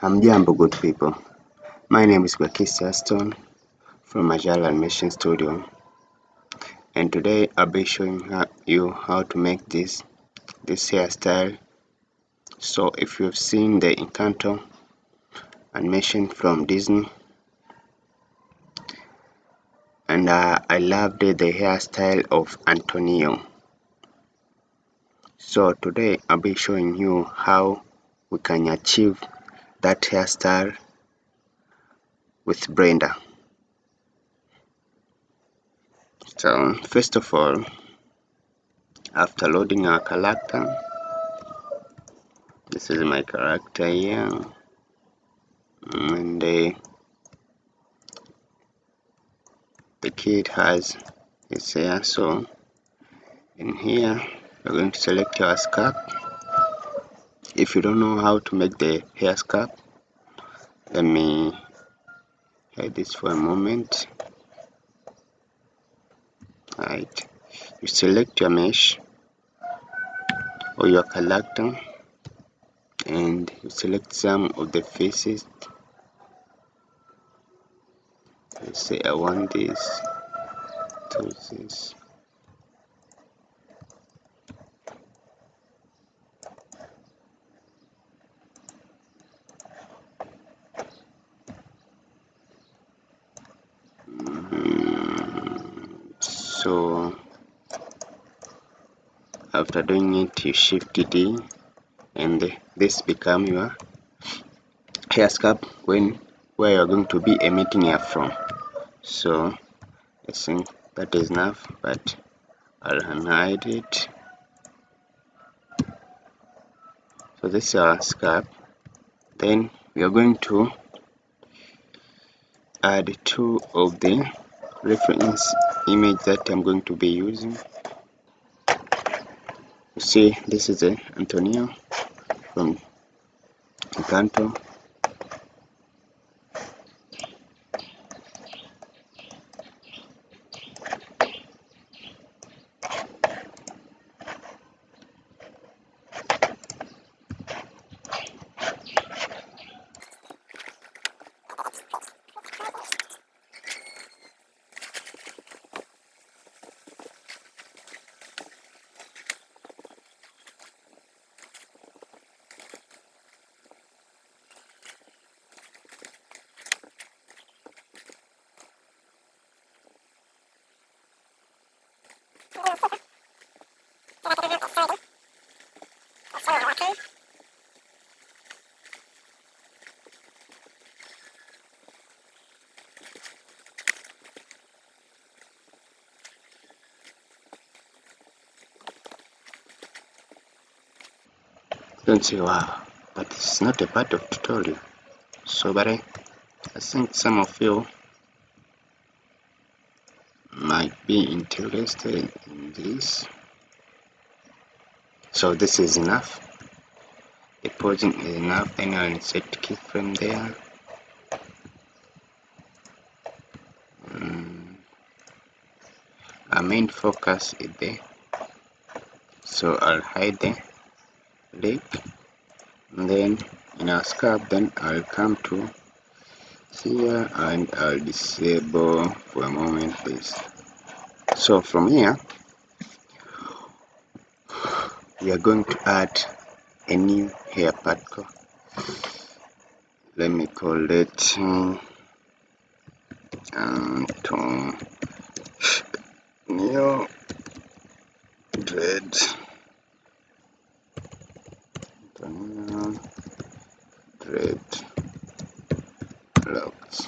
Hamjambo, good people. My name is Gwakisi Aston from Encanto Animation Studio, and today I'll be showing you how to make this hairstyle. So if you've seen the Encanto Animation from Disney, and I loved the hairstyle of Antonio. So today I'll be showing you how we can achieve that hairstyle with Brenda. So first of all, after loading our character, this is my character here, and the kid has his hair. So in here we're going to select our scalp. If you don't know how to make the hair scalp, let me hide this for a moment. Right, you select your mesh or your character and you select some of the faces. Let's say I want this to this. So after doing it, you shift D and this become your hair scalp where you're going to be emitting air from. So I think that is enough, but I'll hide it. So this is our scalp. Then we are going to add two of the reference image that I'm going to be using. You see, this is Antonio from Encanto. Don't say wow, but it's not a part of tutorial. So but I think some of you might be interested in this. So this is enough. The posing is enough. Then I'll insert keyframe there. Our main focus is there. So I'll hide the lip. And then in our scalp, then I'll come to here and I'll disable for a moment this. So from here we are going to add a new hair particle. Let me call it Antonio Dread. Antonio Dread Locks.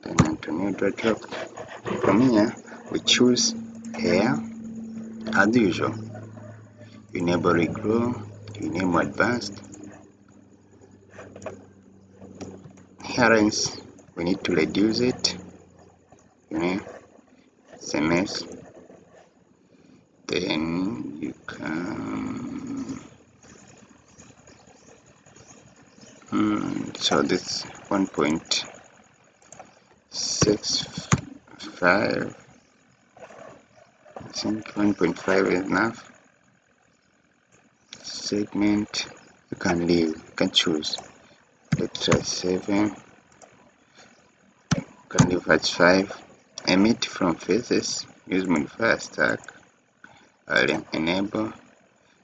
Then Antonio Dreadlock. From here we choose hair as usual. You enable regrow, you enable advanced. Hairlines, we need to reduce it. It's a mess. Then you can so this 1.65. I think 1.5 is enough. segment. You can leave, you can choose. Let's try 7. You can leave at 5. Emit from faces. Use modifier stack. I'll enable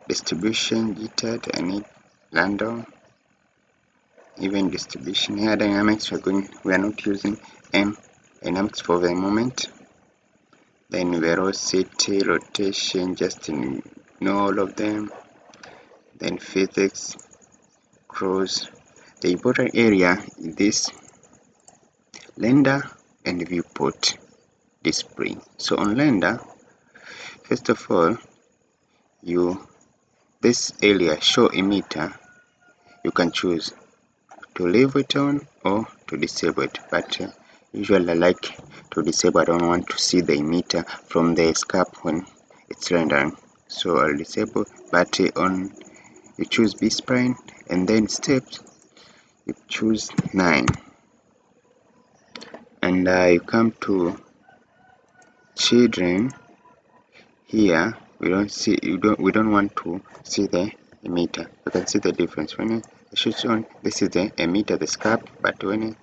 distribution jittered. I need random. Even distribution here. Dynamics we are not using dynamics for the moment. Then velocity, rotation, just ignore all of them. Then physics, cross. The important area is this render and viewport display. So on render, first of all, this area show emitter, you can choose to leave it on or to disable it, but usually I like to disable. I don't want to see the emitter from the scarp when it's rendering, so I'll disable. But on you choose B spline and then steps, you choose 9, and you come to children. Here we don't want to see the emitter. You can see the difference when I switch on. This is the emitter, the scarp, but when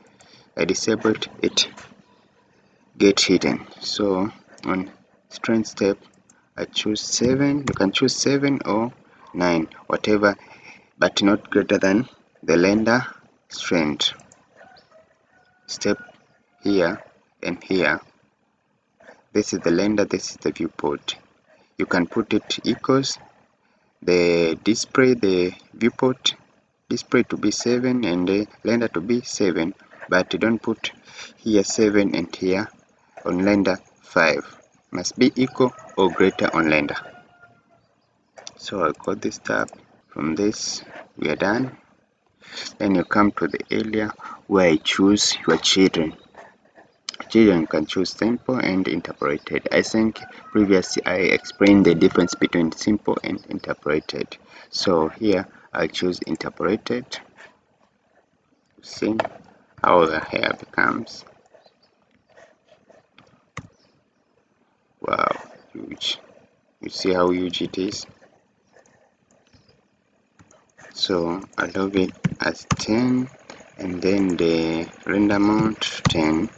I disable it get hidden. So on strength step I choose 7. You can choose 7 or 9, whatever, but not greater than the render strength. Step here and here. This is the render, this is the viewport. You can put it equals the display, the viewport display to be 7 and the render to be 7, but don't put here 7 and here on render 5. Must be equal or greater on render. So I'll call this tab. From this we are done. Then you come to the area where you choose your children. Children can choose simple and interpolated. I think previously I explained the difference between simple and interpolated. So here I'll choose interpolated. See how the hair becomes. Wow, huge. You see how huge it is? So I love it as 10, and then the render amount 10.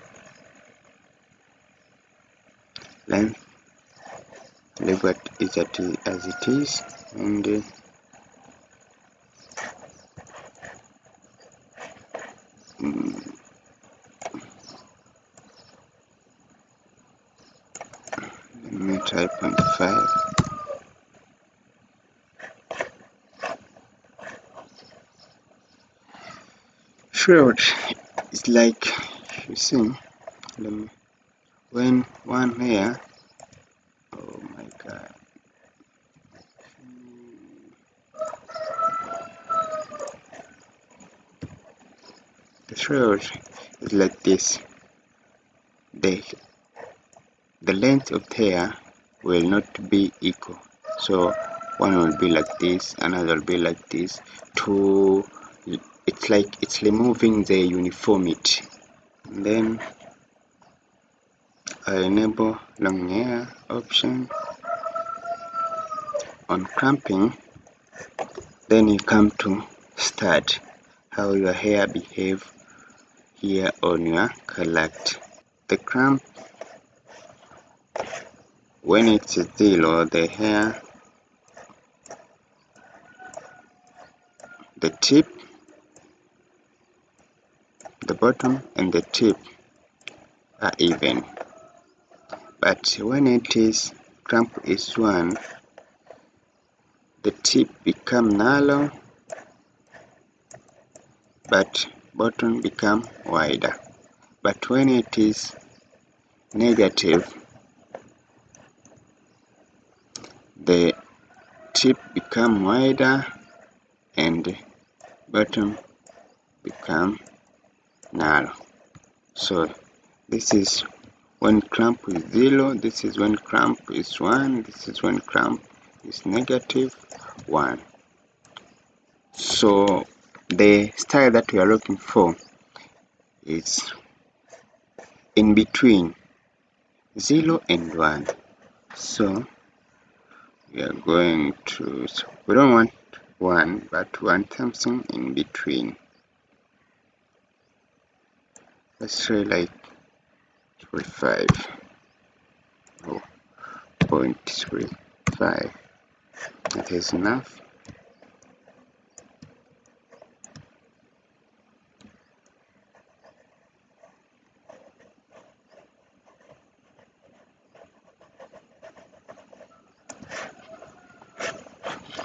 Length, leave it as it is, and let me try 0.5. Sure, it's like you see when one here. Oh my god. The threshold is like this. The length of the hair will not be equal. So one will be like this, another will be like this. It's like it's removing the uniformity. And then I enable long hair option on clamping. Then you come to start how your hair behave here on your collect. The clamp, when it's 0, the hair, the tip, the bottom and the tip are even. But when it is clamp is 1, the tip become narrow, but bottom become wider. But when it is negative, the tip become wider and bottom become narrow. So this is when clamp is 0, this is when clamp is 1, this is when clamp is negative 1. So the style that we are looking for is in between 0 and 1. So we are going to, we don't want 1, but we want something in between. Let's try like 35 or 0.35. That is enough.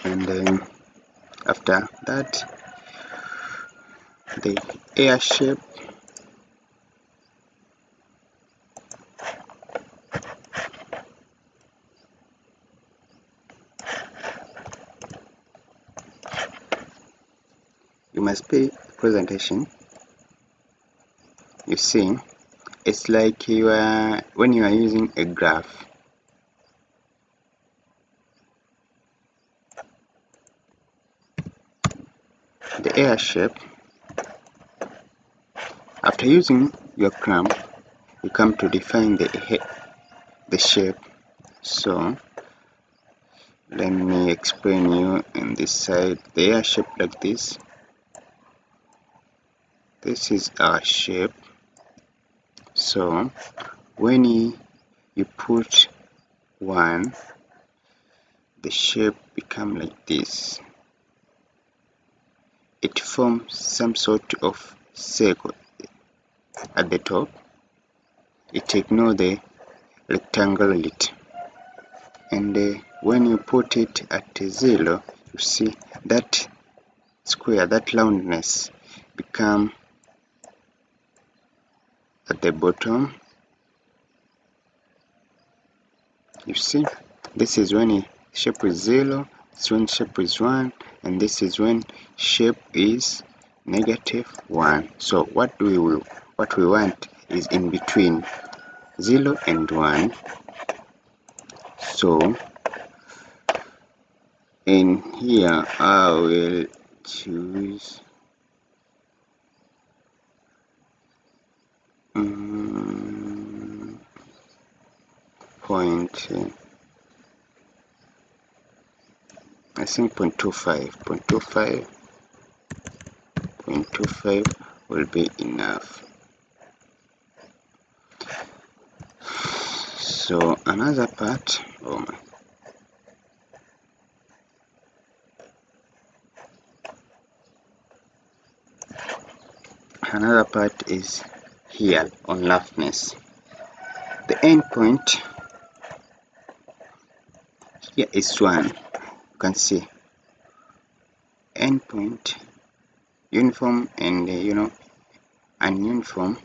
And then after that, the air shape, you must pay presentation. You see, it's like when you are using a graph. The air shape, after using your clamp, you come to define the shape. So let me explain you on this side. The air shape like this. This is our shape. So when you put 1, the shape become like this. It forms some sort of circle at the top. It ignores the rectangularity. And when you put it at 0, you see that square, that roundness become at the bottom. You see, this is when shape is 0, this when shape is 1, and this is when shape is -1. So what we want is in between 0 and 1. So in here I will choose point I think 0.25 will be enough. So another part, another part is here on roughness. The end point here is 1. You can see end point, uniform, and ununiform.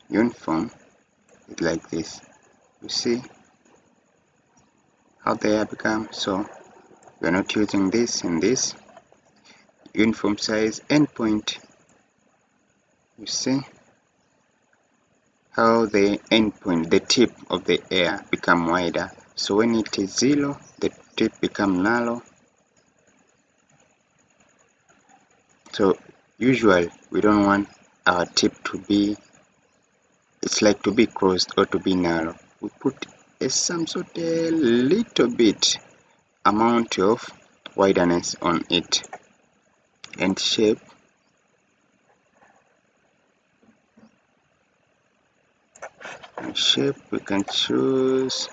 Uniform is like this. You see how they have become. So we are not using this and this. Uniform size endpoint. You see how the endpoint, the tip of the air become wider. So when it is 0, the tip become narrow. So usually we don't want our tip to be, it's like to be closed or to be narrow. We put some sort of little bit amount of wideness on it. And shape, we can choose,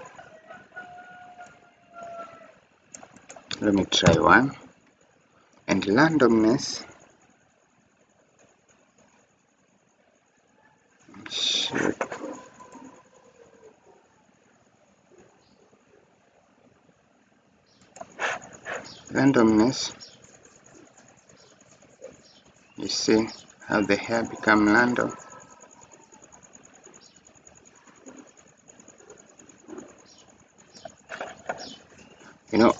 let me try 1. And randomness, shape, randomness. You see how the hair become random.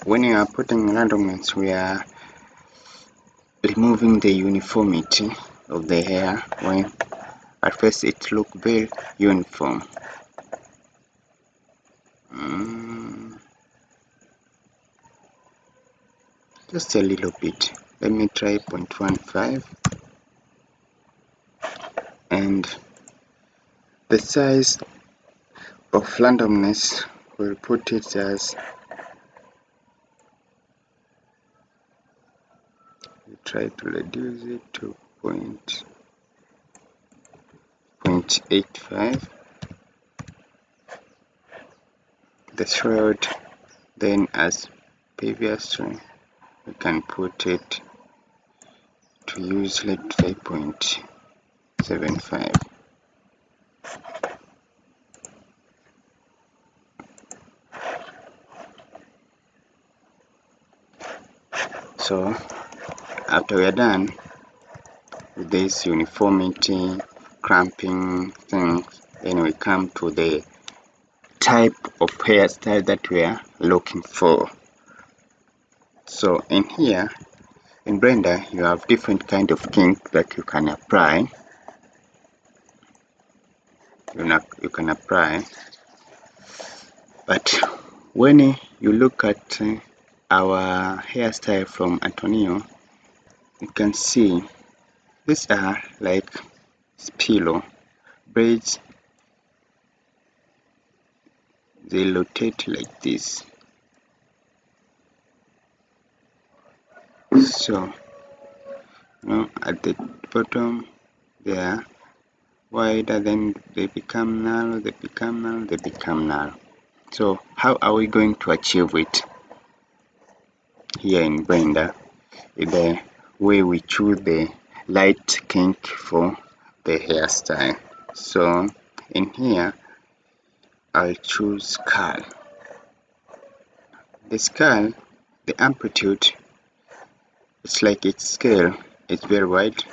When you are putting randomness, we are removing the uniformity of the hair. When at first it look very uniform. Just a little bit. Let me try 0.15. And the size of randomness, we'll put it as we try to reduce it to 0.85, the threshold. Then as previously we can put it to use, let's say 0.75. So after we are done with this uniformity cramping things, then we come to the type of hairstyle that we are looking for. So in here in Blender you have different kind of kink that you can apply. You can apply, but when you look at our hairstyle from Antonio, you can see these are like spiro braids. They rotate like this. So at the bottom they are wider, then they become narrow, they become narrow, they become narrow. So how are we going to achieve it here in Blender? The way we choose the light kink for the hairstyle. So in here I'll choose curl. The scale, the amplitude, it's like its scale, it's very wide.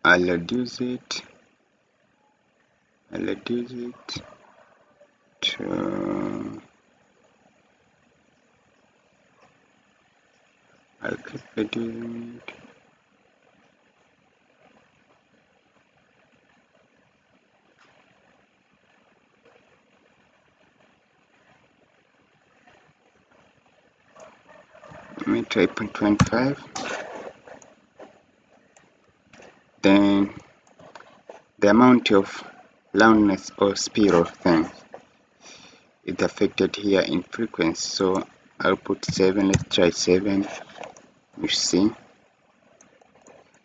I'll reduce it to, I'll keep reducing it. Let me try 0.25. Then the amount of roundness or spiral thing is affected here in frequency, so I'll put 7. Let's try 7. You see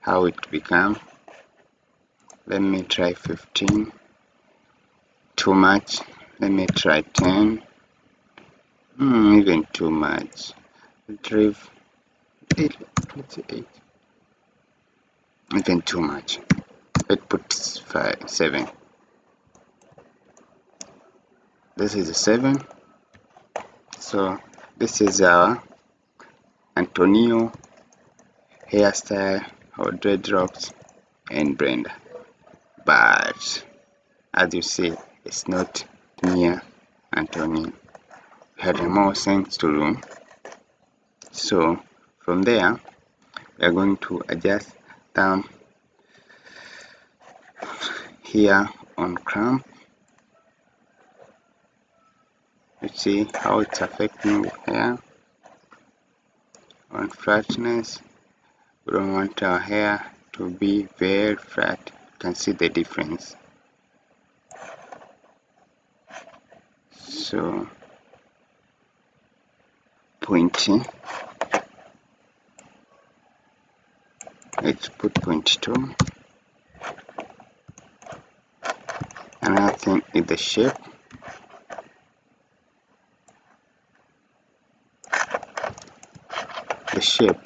how it becomes. Let me try 15. Too much. Let me try 10. Even too much. Let's try 8. Let's say 8. Even too much. Let's put 7. This is a 7. So this is our Antonio hairstyle or dreadlocks in Blender. But as you see, it's not near Antonio. We had more things to do. So from there, we are going to adjust them here on clamp. You see how it's affecting the hair. On flatness, we don't want our hair to be very flat. You can see the difference. So pointy, let's put 0.2. Another thing is the shape. The shape.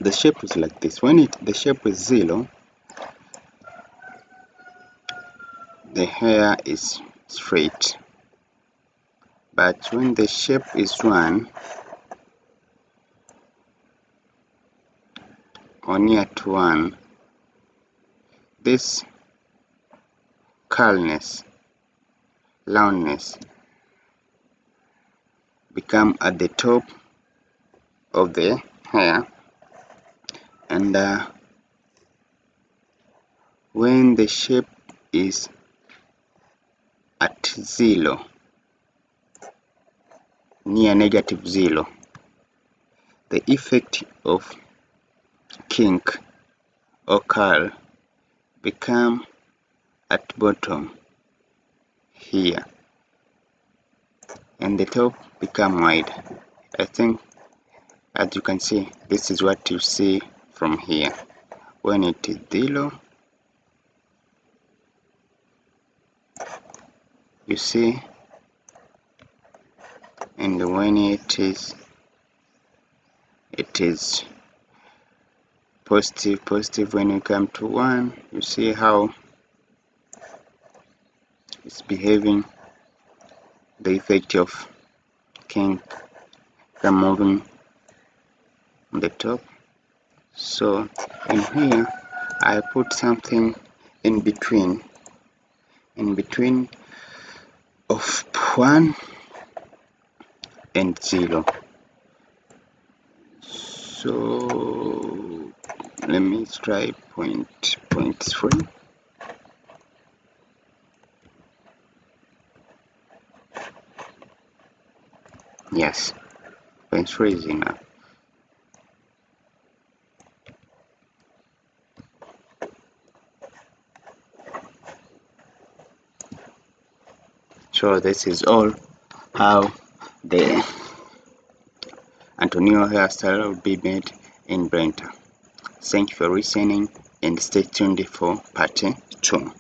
The shape is like this. When the shape is 0, the hair is straight. But when the shape is 1 or near to 1, this curlness, roundness become at the top of the hair, and when the shape is at 0, near -0, the effect of kink or curl become at bottom here. and the top become wide. I think, as you can see, this is what you see from here. When it is 0, you see, and when it is positive. When you come to 1, you see how it's behaving, the effect of king removing the top. So in here I put something in between of 1 and 0. So let me try point 3. Yes, point 3 is enough. So this is all how the Antonio hairstyle will be made in Blender. Thank you for listening and stay tuned for part 2.